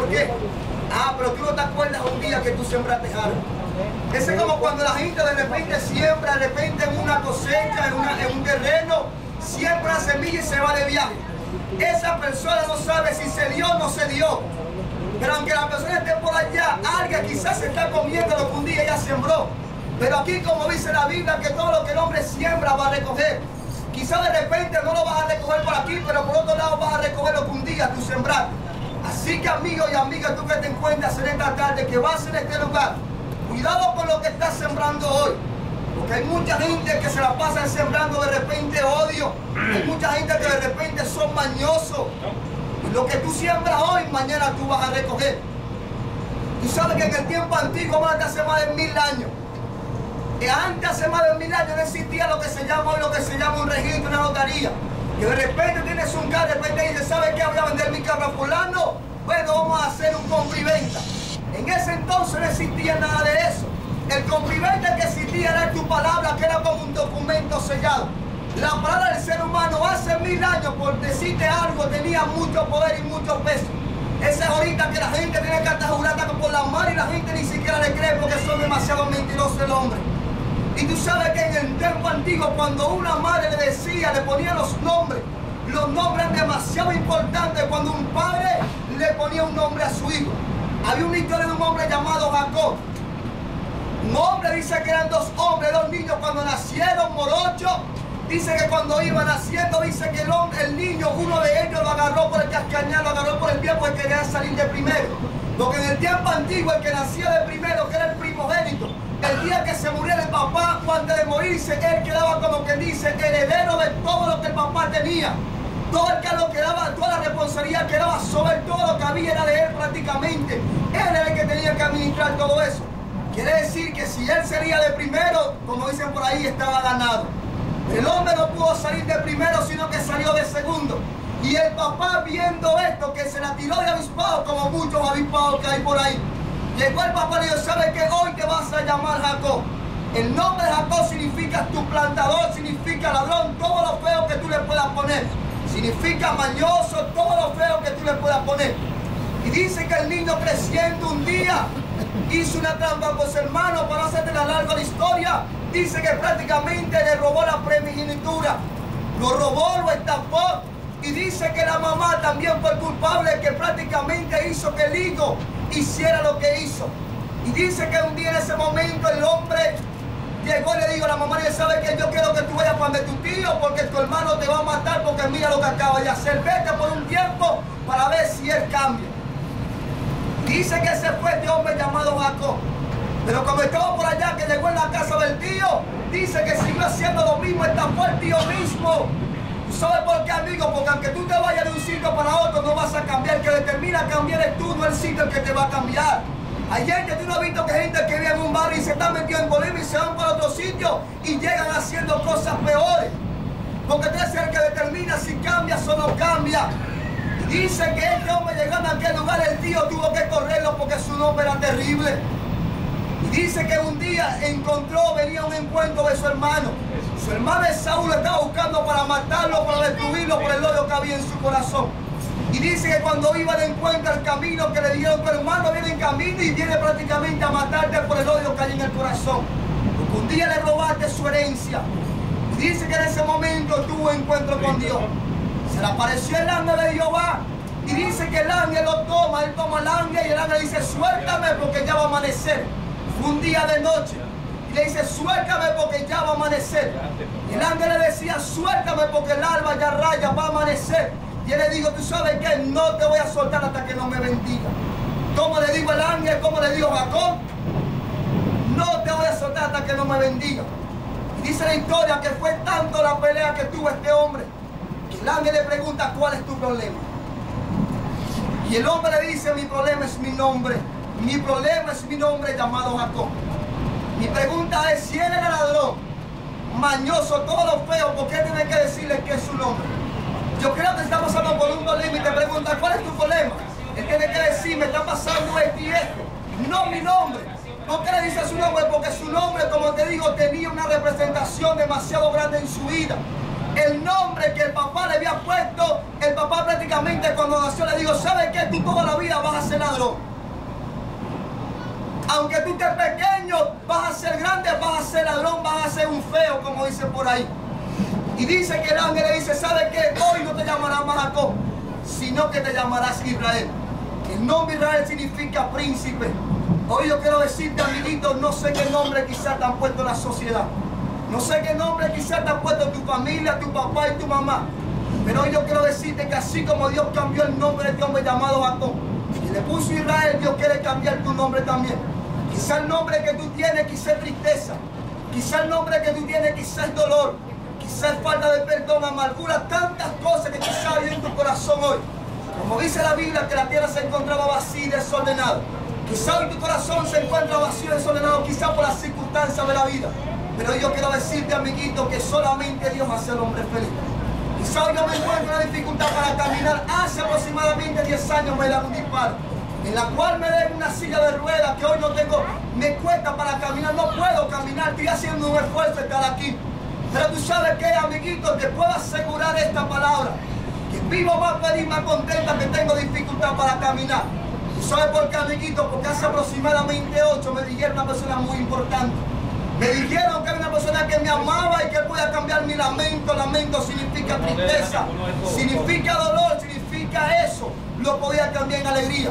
¿Por qué? Ah, pero tú no te acuerdas un día que tú sembraste algo. Ese es como cuando la gente de repente siembra, de repente en una cosecha, en un terreno, siembra la semilla y se va de viaje. Esa persona no sabe si se dio o no se dio. Pero aunque la persona esté por allá, alguien quizás se está comiendo lo que un día ella sembró. Pero aquí, como dice la Biblia, que todo lo que el hombre siembra va a recoger. Quizás de repente no lo vas a recoger por aquí, pero por otro lado vas a recoger lo que un día tú sembraste. Así que, amigo y amiga, tú que te encuentras en esta tarde, que vas en este lugar, cuidado con lo que estás sembrando hoy. Porque hay mucha gente que se la pasa sembrando de repente odio. Hay mucha gente que de repente son mañosos. Y lo que tú siembras hoy, mañana tú vas a recoger. Tú sabes que en el tiempo antiguo, hace más de 1000 años, que antes, hace más de 1000 años, no existía lo que se llama hoy, lo que se llama un registro, una notaría. Que de repente tienes un carro, de repente dices, ¿sabes qué? Voy a vender mi carro a fulano. Bueno, vamos a hacer un compra y venta. En ese entonces no existía nada de eso. El compra y venta que existía era tu palabra, que era como un documento sellado. La palabra del ser humano hace 1000 años, por decirte algo, tenía mucho poder y mucho peso. Esa es ahorita que la gente tiene que estar jurada por la mano y la gente ni siquiera le cree porque son demasiado mentirosos el hombre. Y tú sabes que en el tiempo antiguo, cuando una madre le decía, le ponía los nombres eran demasiado importantes. Cuando un padre le ponía un nombre a su hijo. Había una historia de un hombre llamado Jacob. Un hombre, dice que eran 2 hombres, 2 niños cuando nacieron, morochos. Dice que cuando iba naciendo, dice que el niño, uno de ellos lo agarró por el cascañar, lo agarró por el pie porque quería salir de primero. Porque en el tiempo antiguo, el que nacía de primero, que era el primogénito, el día que se muriera el papá, antes de morirse, él quedaba como que dice, heredero de todo lo que el papá tenía. Todo el que lo quedaba, toda la responsabilidad quedaba sobre él, todo lo que había era de él prácticamente. Él era el que tenía que administrar todo eso. Quiere decir que si él sería de primero, como dicen por ahí, estaba ganado. El hombre no pudo salir de primero, sino que salió de segundo. Y el papá, viendo esto, que se la tiró de avispado, como muchos avispados que hay por ahí, llegó el papá y le dijo, ¿sabes qué? Hoy te vas a llamar Jacob. El nombre de Jacob significa tu plantador, significa ladrón, todo lo feo que tú le puedas poner. Significa mañoso, todo lo feo que tú le puedas poner. Y dice que el niño creciendo un día hizo una trampa con su hermano, para no hacerte la larga la historia. Dice que prácticamente le robó la primogenitura. Lo robó, lo estafó. Y dice que la mamá también fue culpable, que prácticamente hizo que el hijo hiciera lo que hizo. Y dice que un día en ese momento el hombre llegó y le dijo a la mamá, y sabe que yo quiero que tú vayas para donde tu tío, porque tu hermano te va a matar, porque mira lo que acaba de hacer. Vete por un tiempo para ver si él cambia. Dice que ese fue este hombre llamado Jacob. Pero como estaba por allá, que llegó en la casa del tío, dice que siguió haciendo lo mismo, estafó el tío mismo. ¿Sabes por qué, amigo? Porque aunque tú te vayas de un sitio para otro, no vas a cambiar. El que determina cambiar es tú, no el sitio el que te va a cambiar. Hay gente, tú no has visto que hay gente que vive en un barrio y se está metiendo en Bolivia y se van para otro sitio y llegan haciendo cosas peores. Porque tú eres el que determina si cambias o no cambias. Dice que este hombre llegando a aquel lugar, el tío tuvo que correrlo porque su nombre era terrible. Y dice que un día venía un encuentro de su hermano. Su hermano Esaú lo estaba buscando para matarlo, para destruirlo por el odio que había en su corazón. Y dice que cuando iba de encuentro al camino que le dijeron, tu hermano viene en camino y viene prácticamente a matarte por el odio que hay en el corazón. Porque un día le robaste su herencia. Y dice que en ese momento tuvo encuentro con Dios. Se le apareció el ángel de Jehová. Y dice que el ángel lo toma, él toma el ángel y el ángel dice, suéltame porque ya va a amanecer. Fue un día de noche. Y le dice, suéltame porque ya va a amanecer. Y el ángel le decía, suéltame porque el alba ya raya, va a amanecer. Y él le dijo, tú sabes que no te voy a soltar hasta que no me bendiga. ¿Cómo le digo al ángel? ¿Cómo le digo a Jacob? No te voy a soltar hasta que no me bendiga. Y dice la historia que fue tanto la pelea que tuvo este hombre, que el ángel le pregunta, ¿cuál es tu problema? Y el hombre le dice, mi problema es mi nombre. Mi problema es mi nombre llamado Jacob. Mi pregunta es, si él era ladrón, mañoso, todo lo feo, ¿por qué tiene que decirle que es su nombre? Yo creo que estamos pasando por un problema y te pregunta, ¿cuál es tu problema? Él tiene que decir, me está pasando esto y esto, no mi nombre. ¿Por qué le dice su nombre? Porque su nombre, como te digo, tenía una representación demasiado grande en su vida. El nombre que el papá le había puesto, el papá prácticamente cuando nació le dijo, ¿sabes qué? Tú toda la vida vas a ser ladrón. Aunque tú estés pequeño, vas a ser grande, vas a ser ladrón, vas a ser un feo, como dicen por ahí. Y dice que el ángel le dice, ¿sabes qué? Hoy no te llamarás más Jacob, sino que te llamarás Israel. El nombre Israel significa príncipe. Hoy yo quiero decirte, amiguito, no sé qué nombre quizás te han puesto en la sociedad. No sé qué nombre quizás te han puesto tu familia, tu papá y tu mamá. Pero hoy yo quiero decirte que así como Dios cambió el nombre de este hombre llamado Jacob y le puso Israel, Dios quiere cambiar tu nombre también. Quizás el nombre que tú tienes quizás es tristeza. Quizás el nombre que tú tienes quizás es dolor. Quizás es falta de perdón, amargura, tantas cosas que quizás hay en tu corazón hoy. Como dice la Biblia que la tierra se encontraba vacía y desordenada. Quizás hoy tu corazón se encuentra vacío y desordenado, quizás por las circunstancias de la vida. Pero yo quiero decirte, amiguito, que solamente Dios hace al hombre feliz. Quizás yo me encuentro en una dificultad para caminar. Hace aproximadamente 10 años me dan un disparo, en la cual me den una silla de ruedas que hoy no tengo, me cuesta para caminar, no puedo caminar, estoy haciendo un esfuerzo de estar aquí. Pero tú sabes que, amiguito, te puedo asegurar esta palabra, que vivo más feliz, más contenta, que tengo dificultad para caminar. ¿Tú sabes por qué, amiguito? Porque hace aproximadamente 8 me dijeron una persona muy importante. Me dijeron que era una persona que me amaba y que podía cambiar mi lamento. Lamento significa tristeza, significa dolor, significa eso. Lo podía cambiar en alegría.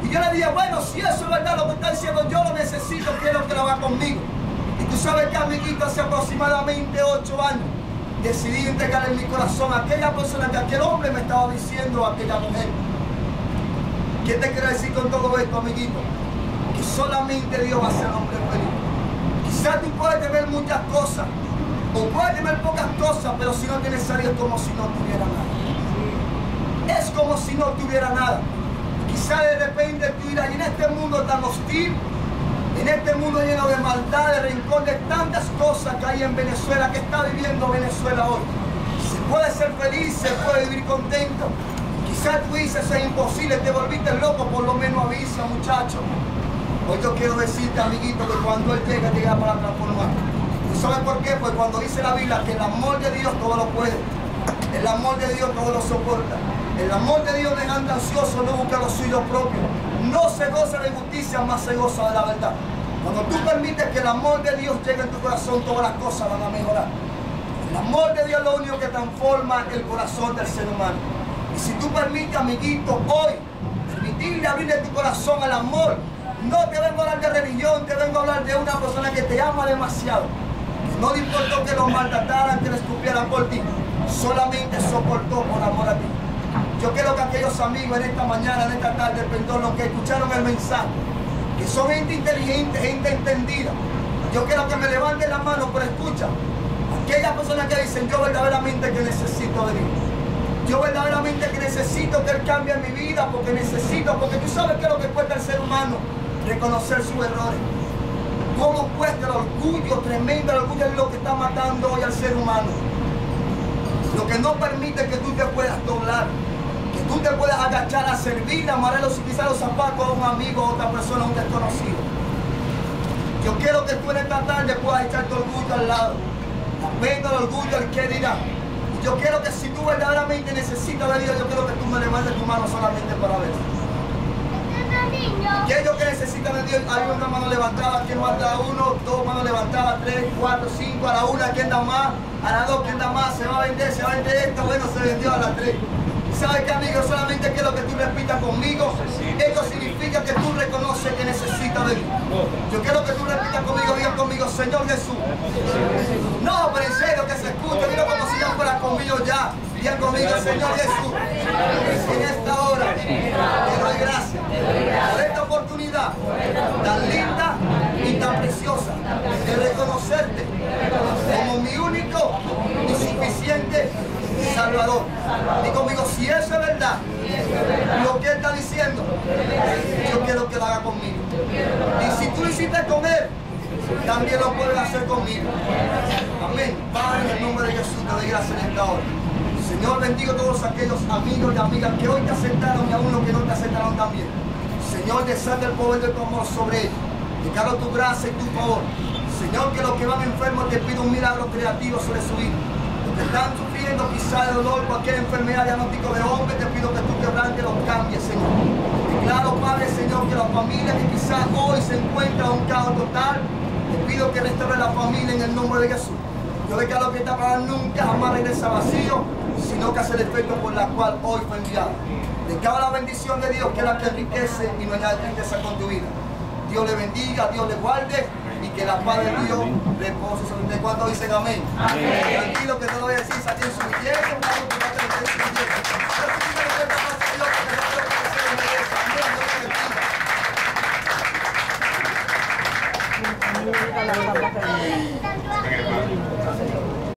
Y yo le dije, bueno, si eso es verdad lo que está diciendo, yo lo necesito, quiero que lo haga conmigo. Y tú sabes que, amiguito, hace aproximadamente 8 años decidí entregar en mi corazón a aquella persona que aquel hombre me estaba diciendo, a aquella mujer. ¿Qué te quiero decir con todo esto, amiguito? Que solamente Dios va a ser hombre feliz. Quizás tú puedes tener muchas cosas, o puedes tener pocas cosas, pero si no tienes a Dios es como si no tuviera nada. Es como si no tuviera nada. Quizás de repente tú dirás, y en este mundo tan hostil, en este mundo lleno de maldad, de rencor, de tantas cosas que hay en Venezuela, que está viviendo Venezuela hoy. Se puede ser feliz, se puede vivir contento. Quizás tú dices, es imposible, te volviste loco, por lo menos avisa, muchacho. Hoy yo quiero decirte, amiguito, que cuando Él llega para transformar. ¿Y sabes por qué? Pues cuando dice la Biblia que el amor de Dios todo lo puede. El amor de Dios todo lo soporta. El amor de Dios no es ansioso, no busca lo suyo propio. No se goza de justicia, más se goza de la verdad. Cuando tú permites que el amor de Dios llegue en tu corazón, todas las cosas van a mejorar. El amor de Dios es lo único que transforma el corazón del ser humano. Y si tú permites, amiguito, hoy, permitirle abrirle tu corazón al amor, no te vengo a hablar de religión, te vengo a hablar de una persona que te ama demasiado. Que no le importó que lo maltrataran, que le escupieran por ti. Solamente soportó por amor a ti. Yo quiero que aquellos amigos en esta mañana, en esta tarde, perdón, los que escucharon el mensaje, que son gente inteligente, gente entendida, yo quiero que me levanten la mano, pero escucha, aquellas personas que dicen, yo verdaderamente que necesito de Dios. Yo verdaderamente que necesito que Él cambie mi vida, porque tú sabes que es lo que cuesta al ser humano, reconocer sus errores. Cómo cuesta el orgullo tremendo, el orgullo es lo que está matando hoy al ser humano. Lo que no permite que tú te puedas doblar, que tú te puedas agachar a servir, a amarrar los zapatos a un amigo, a otra persona, a un desconocido. Yo quiero que tú en esta tarde puedas echar tu orgullo al lado. La pena, el orgullo, el que dirá. Yo quiero que si tú verdaderamente necesitas de Dios, yo quiero que tú me levantes tu mano solamente para ver. Aquellos que necesitan de Dios, hay una mano levantada, ¿quién más da? 1, 2 manos levantadas, 3, 4, 5, a la 1, ¿quién da más? A la 2, ¿quién da más? Se va a vender esto, bueno, se vendió a la 3. ¿Sabes qué, amigo? Solamente quiero que tú repitas conmigo. Esto significa que tú reconoces que necesitas de Dios. Yo quiero que tú repitas conmigo, diga conmigo, Señor Jesús. No, pero en serio, que se escuche, mira como si ya fuera conmigo ya. Diga conmigo, Señor Jesús. En esta hora te doy gracias por esta oportunidad tan linda y tan preciosa de reconocerte como mi único y suficiente Salvador. Y conmigo, si eso es verdad, lo que Él está diciendo, yo quiero que lo haga conmigo. Y si tú lo hiciste con Él, también lo puedes hacer conmigo. Amén. Padre, en el nombre de Jesús, te doy gracias en esta hora. Señor, bendigo a todos aquellos amigos y amigas que hoy te aceptaron y aún los que no te aceptaron también. Señor, desata el poder de tu amor sobre ellos. Declaro tu gracia y tu favor. Señor, que los que van enfermos te pido un milagro creativo sobre su vida. que están sufriendo quizá de dolor, cualquier enfermedad, diagnóstico de hombre, te pido que tú quebrantes los cambies, Señor. Declaro, Padre, Señor, que la familia que quizá hoy se encuentra en un caos total, te pido que restaure la familia en el nombre de Jesús. Yo declaro que esta palabra nunca jamás regresa vacío, sino que hace el efecto por la cual hoy fue enviado. Declaro la bendición de Dios, que es la que enriquece y no añade tristeza con tu vida. Dios le bendiga, Dios le guarde y que la paz de Dios repose sobre usted. ¿Cuántos dicen amén? Amén. Tranquilo, que no lo voy a decir, saquen su billete,